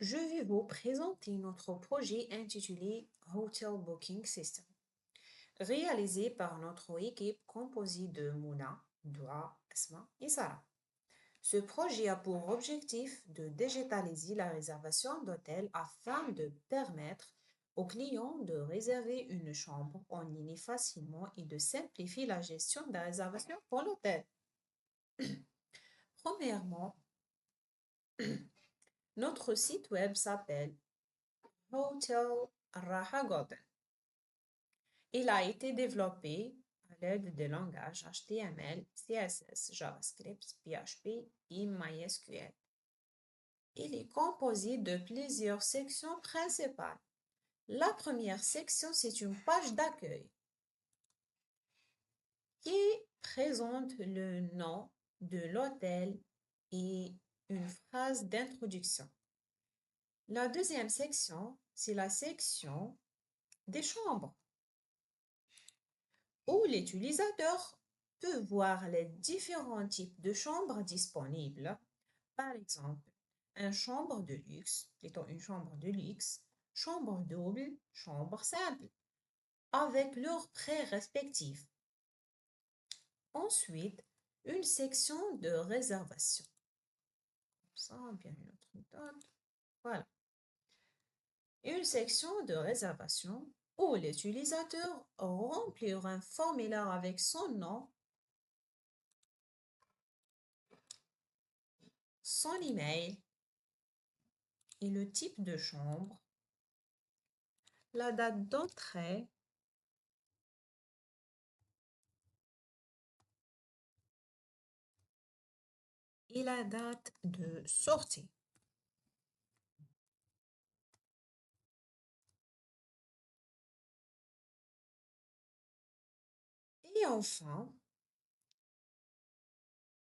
Je vais vous présenter notre projet intitulé Hotel Booking System, réalisé par notre équipe composée de Mouna, Doua, Asma et Sarah. Ce projet a pour objectif de digitaliser la réservation d'hôtels afin de permettre aux clients de réserver une chambre en ligne facilement et de simplifier la gestion de la réservation pour l'hôtel. Premièrement, notre site web s'appelle Hotel Raha Golden. Il a été développé à l'aide des langages HTML, CSS, JavaScript, PHP et MySQL. Il est composé de plusieurs sections principales. La première section, c'est une page d'accueil qui présente le nom de l'hôtel et une phrase d'introduction. La deuxième section, c'est la section des chambres, où l'utilisateur peut voir les différents types de chambres disponibles. Par exemple, une chambre de luxe, plutôt une chambre de luxe, chambre double, chambre simple, avec leurs prix respectifs. Ensuite, une section de réservation. Ça, bien une autre méthode. Voilà. Une section de réservation où l'utilisateur remplira un formulaire avec son nom, son email et le type de chambre, la date d'entrée, et la date de sortie. Et enfin,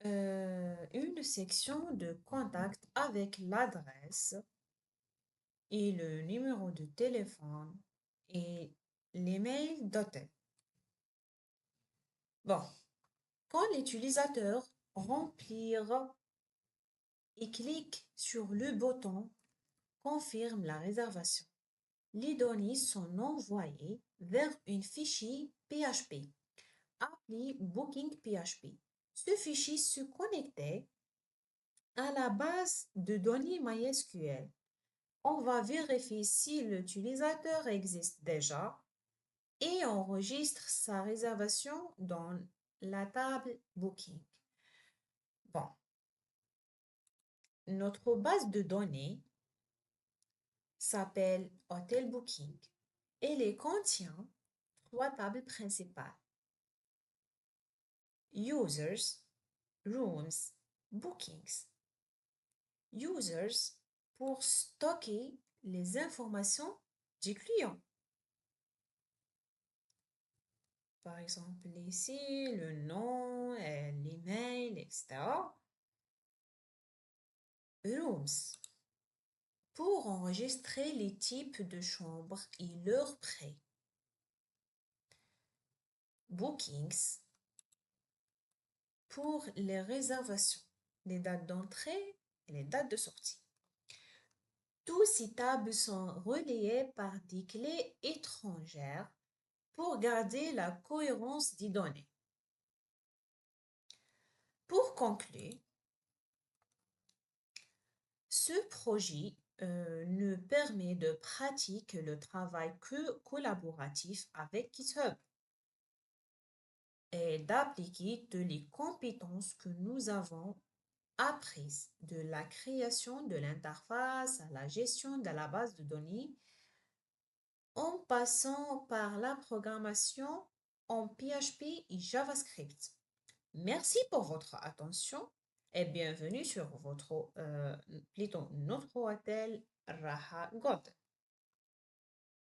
une section de contact avec l'adresse et le numéro de téléphone et l'email d'hôtel. Bon, quand l'utilisateur remplira et clique sur le bouton Confirme la réservation, les données sont envoyées vers une fichier PHP appelé Booking PHP. Ce fichier se connectait à la base de données MySQL. On va vérifier si l'utilisateur existe déjà et enregistre sa réservation dans la table Booking. Bon, notre base de données s'appelle Hotel Booking et elle contient trois tables principales. Users, Rooms, Bookings. Users pour stocker les informations du client. Par exemple, ici, le nom, l'email, etc. Rooms pour enregistrer les types de chambres et leurs prix. Bookings pour les réservations, les dates d'entrée et les dates de sortie. Tous ces tables sont reliées par des clés étrangères pour garder la cohérence des données. Pour conclure, ce projet ne permet de pratiquer le travail que collaboratif avec GitHub et d'appliquer toutes les compétences que nous avons apprises de la création de l'interface à la gestion de la base de données en passant par la programmation en PHP et JavaScript. Merci pour votre attention et bienvenue sur plutôt notre hôtel Raha Golden.